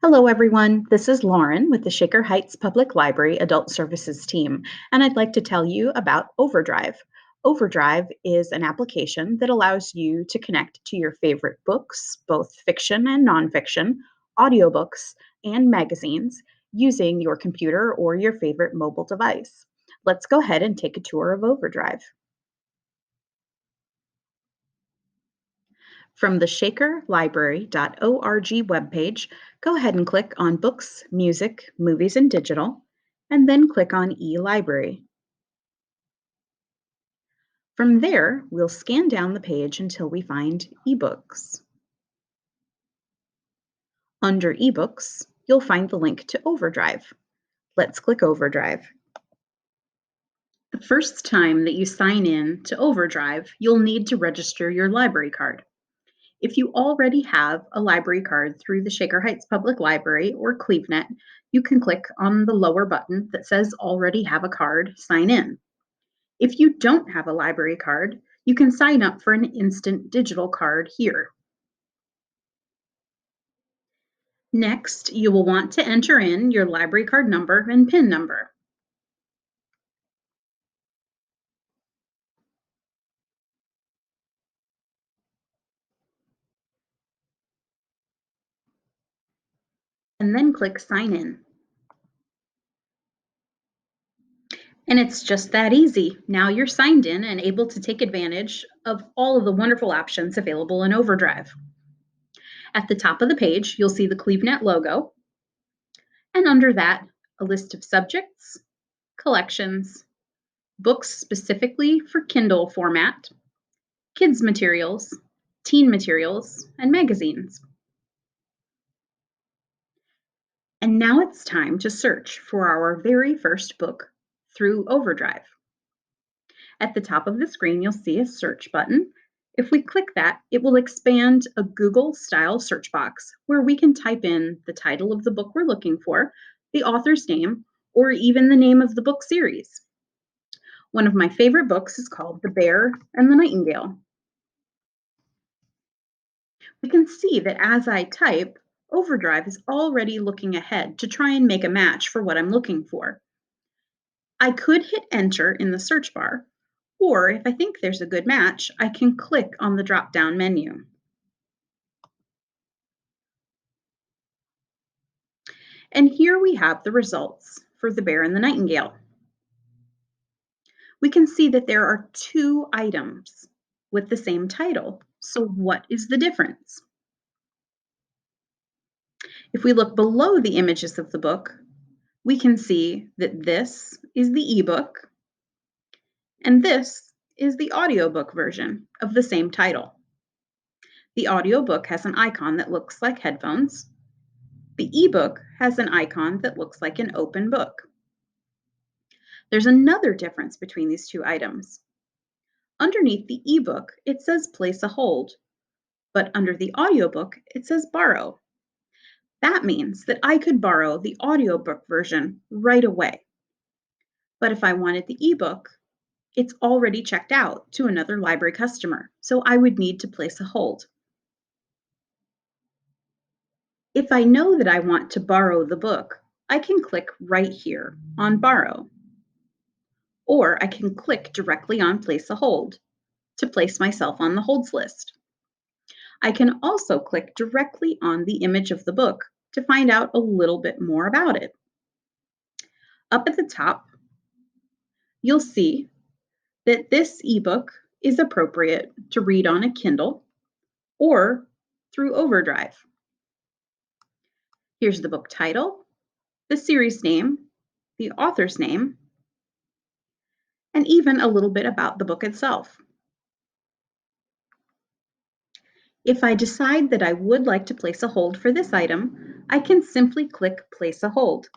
Hello, everyone. This is Lauren with the Shaker Heights Public Library Adult Services team, and I'd like to tell you about OverDrive. OverDrive is an application that allows you to connect to your favorite books, both fiction and nonfiction, audiobooks, and magazines using your computer or your favorite mobile device. Let's go ahead and take a tour of OverDrive. From the shakerlibrary.org webpage, go ahead and click on Books, Music, Movies, and Digital, and then click on eLibrary. From there, we'll scan down the page until we find eBooks. Under eBooks, you'll find the link to OverDrive. Let's click OverDrive. The first time that you sign in to OverDrive, you'll need to register your library card. If you already have a library card through the Shaker Heights Public Library or CleveNet, you can click on the lower button that says Already Have a Card, Sign In. If you don't have a library card, you can sign up for an instant digital card here. Next, you will want to enter in your library card number and PIN number. And then click Sign In. And it's just that easy. Now you're signed in and able to take advantage of all of the wonderful options available in OverDrive. At the top of the page, you'll see the CleveNet logo, and under that, a list of subjects, collections, books specifically for Kindle format, kids materials, teen materials, and magazines. And now it's time to search for our very first book through OverDrive. At the top of the screen, you'll see a search button. If we click that, it will expand a Google-style search box where we can type in the title of the book we're looking for, the author's name, or even the name of the book series. One of my favorite books is called The Bear and the Nightingale. We can see that as I type, OverDrive is already looking ahead to try and make a match for what I'm looking for. I could hit enter in the search bar, or if I think there's a good match, I can click on the drop-down menu. And here we have the results for The Bear and the Nightingale. We can see that there are two items with the same title. So what is the difference? If we look below the images of the book, we can see that this is the ebook and this is the audiobook version of the same title. The audiobook has an icon that looks like headphones. The ebook has an icon that looks like an open book. There's another difference between these two items. Underneath the ebook, it says place a hold, but under the audiobook, it says borrow. That means that I could borrow the audiobook version right away. But if I wanted the ebook, it's already checked out to another library customer, so I would need to place a hold. If I know that I want to borrow the book, I can click right here on Borrow. Or I can click directly on Place a Hold to place myself on the holds list. I can also click directly on the image of the book to find out a little bit more about it. Up at the top, you'll see that this ebook is appropriate to read on a Kindle or through OverDrive. Here's the book title, the series name, the author's name, and even a little bit about the book itself. If I decide that I would like to place a hold for this item, I can simply click Place a Hold.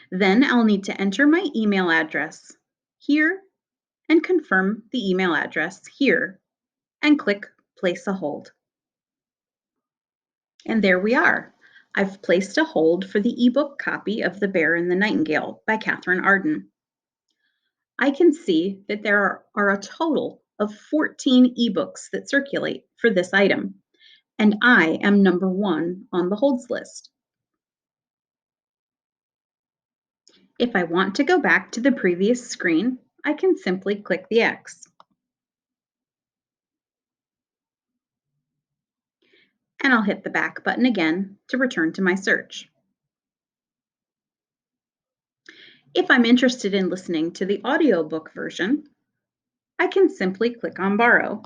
Then I'll need to enter my email address here and confirm the email address here and click Place a Hold. And there we are. I've placed a hold for the ebook copy of The Bear and the Nightingale by Catherine Arden. I can see that there are a total of 14 ebooks that circulate for this item. and I am number 1 on the holds list. If I want to go back to the previous screen, I can simply click the X. And I'll hit the back button again to return to my search. If I'm interested in listening to the audiobook version, I can simply click on Borrow.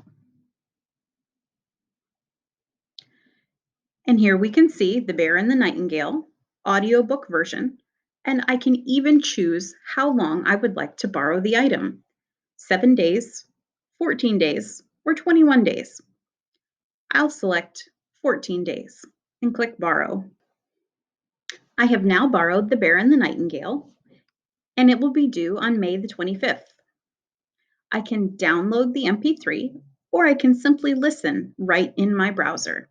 And here we can see The Bear and the Nightingale audiobook version, and I can even choose how long I would like to borrow the item: 7 days, 14 days, or 21 days. I'll select 14 days and click Borrow. I have now borrowed The Bear and the Nightingale, and it will be due on May the 25th. I can download the MP3, or I can simply listen right in my browser.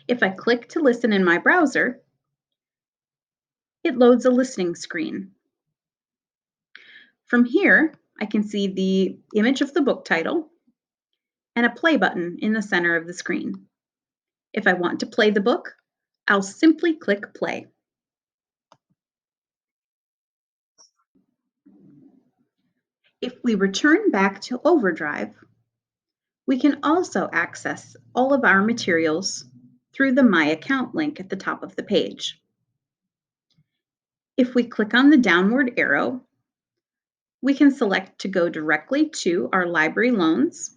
If I click to listen in my browser, it loads a listening screen. From here, I can see the image of the book title and a play button in the center of the screen. If I want to play the book, I'll simply click play. If we return back to OverDrive, we can also access all of our materials through the My Account link at the top of the page. If we click on the downward arrow, we can select to go directly to our library loans,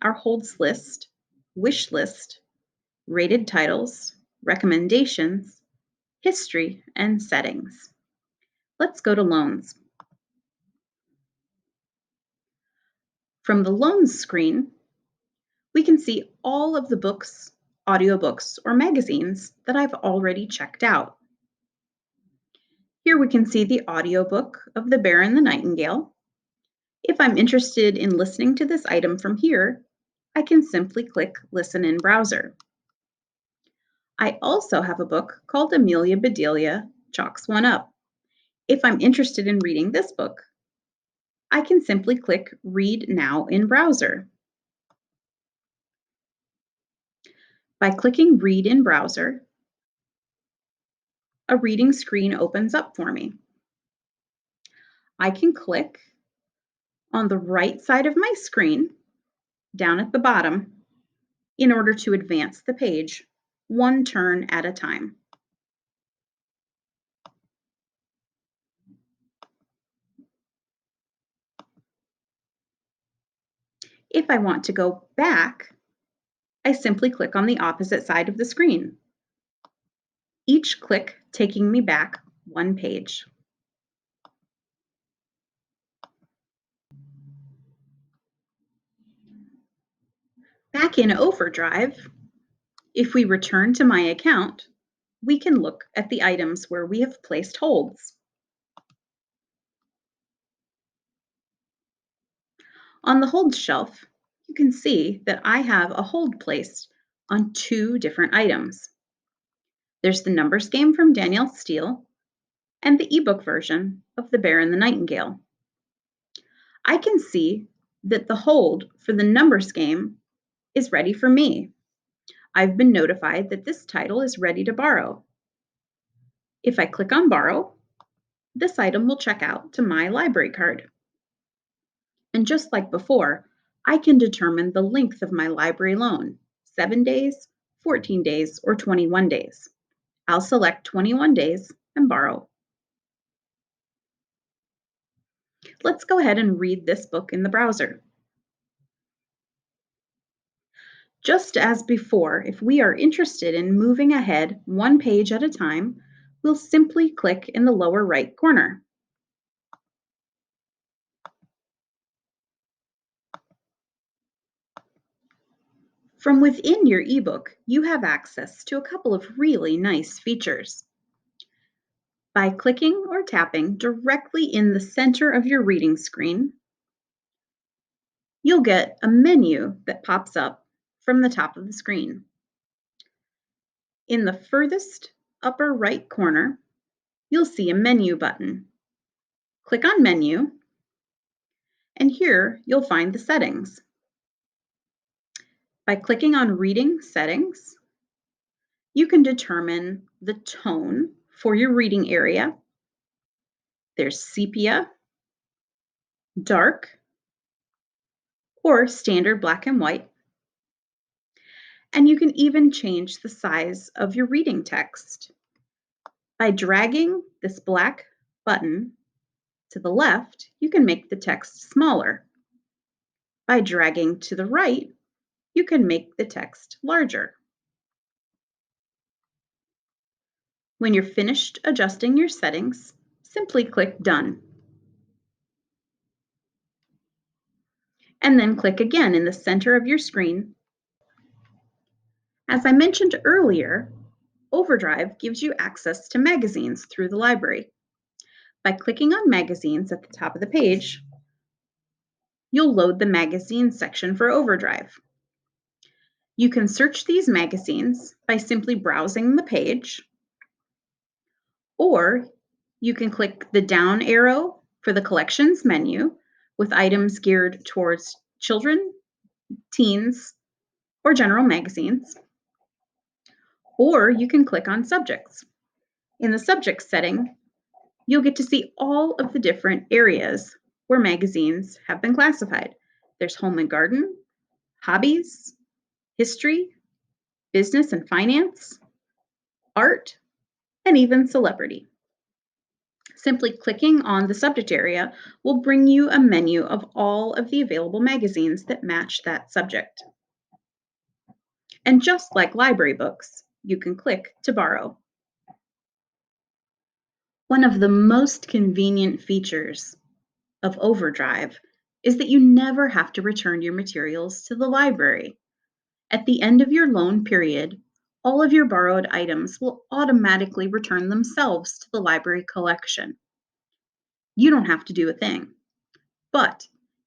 our holds list, wish list, rated titles, recommendations, history, and settings. Let's go to loans. From the loans screen, we can see all of the books, audiobooks, or magazines that I've already checked out. Here we can see the audiobook of The Bear and the Nightingale. If I'm interested in listening to this item from here, I can simply click Listen in Browser. I also have a book called Amelia Bedelia Chalks One Up. If I'm interested in reading this book, I can simply click Read Now in Browser. By clicking Read in Browser, a reading screen opens up for me. I can click on the right side of my screen, down at the bottom, in order to advance the page one turn at a time. If I want to go back, I simply click on the opposite side of the screen, each click taking me back one page. Back in OverDrive, if we return to my account, we can look at the items where we have placed holds. On the hold shelf, you can see that I have a hold placed on 2 different items. There's the numbers game from Danielle Steele and the ebook version of The Bear and the Nightingale. I can see that the hold for the numbers game is ready for me. I've been notified that this title is ready to borrow. If I click on Borrow, this item will check out to my library card. And just like before, I can determine the length of my library loan: 7 days, 14 days, or 21 days. I'll select 21 days and borrow. Let's go ahead and read this book in the browser. Just as before, if we are interested in moving ahead one page at a time, we'll simply click in the lower right corner. From within your ebook, you have access to a couple of really nice features. By clicking or tapping directly in the center of your reading screen, you'll get a menu that pops up from the top of the screen. In the furthest upper right corner, you'll see a menu button. Click on Menu, And here you'll find the settings. By clicking on Reading Settings, you can determine the tone for your reading area. There's sepia, dark, or standard black and white. And you can even change the size of your reading text. By dragging this black button to the left, you can make the text smaller. By dragging to the right, you can make the text larger. When you're finished adjusting your settings, simply click Done. And then click again in the center of your screen. As I mentioned earlier, OverDrive gives you access to magazines through the library. By clicking on Magazines at the top of the page, you'll load the magazine section for OverDrive. You can search these magazines by simply browsing the page, or you can click the down arrow for the Collections menu with items geared towards children, teens, or general magazines, or you can click on Subjects. In the Subjects setting, you'll get to see all of the different areas where magazines have been classified. There's Home and Garden, Hobbies, History, Business and Finance, Art, and even Celebrity. Simply clicking on the subject area will bring you a menu of all of the available magazines that match that subject. And just like library books, you can click to borrow. One of the most convenient features of OverDrive is that you never have to return your materials to the library. At the end of your loan period, all of your borrowed items will automatically return themselves to the library collection. You don't have to do a thing. But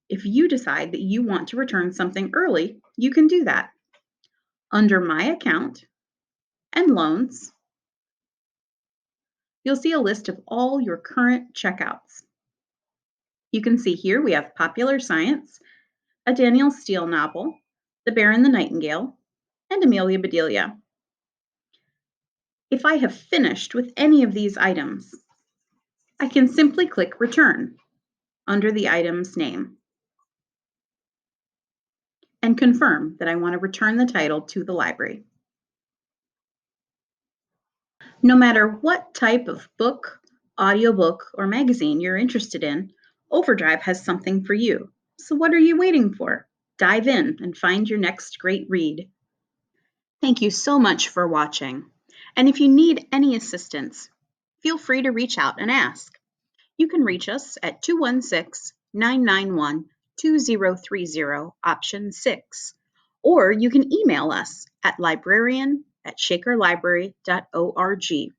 if you decide that you want to return something early, you can do that. Under My Account and Loans, you'll see a list of all your current checkouts. You can see here we have Popular Science, a Danielle Steele novel, The Bear and the Nightingale, and Amelia Bedelia. If I have finished with any of these items, I can simply click Return under the item's name and confirm that I want to return the title to the library. No matter what type of book, audiobook, or magazine you're interested in, OverDrive has something for you. So what are you waiting for? Dive in and find your next great read. Thank you so much for watching. And if you need any assistance, feel free to reach out and ask. You can reach us at 216-991-2030, option 6, or you can email us at librarian@shakerlibrary.org.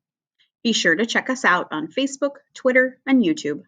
Be sure to check us out on Facebook, Twitter, and YouTube.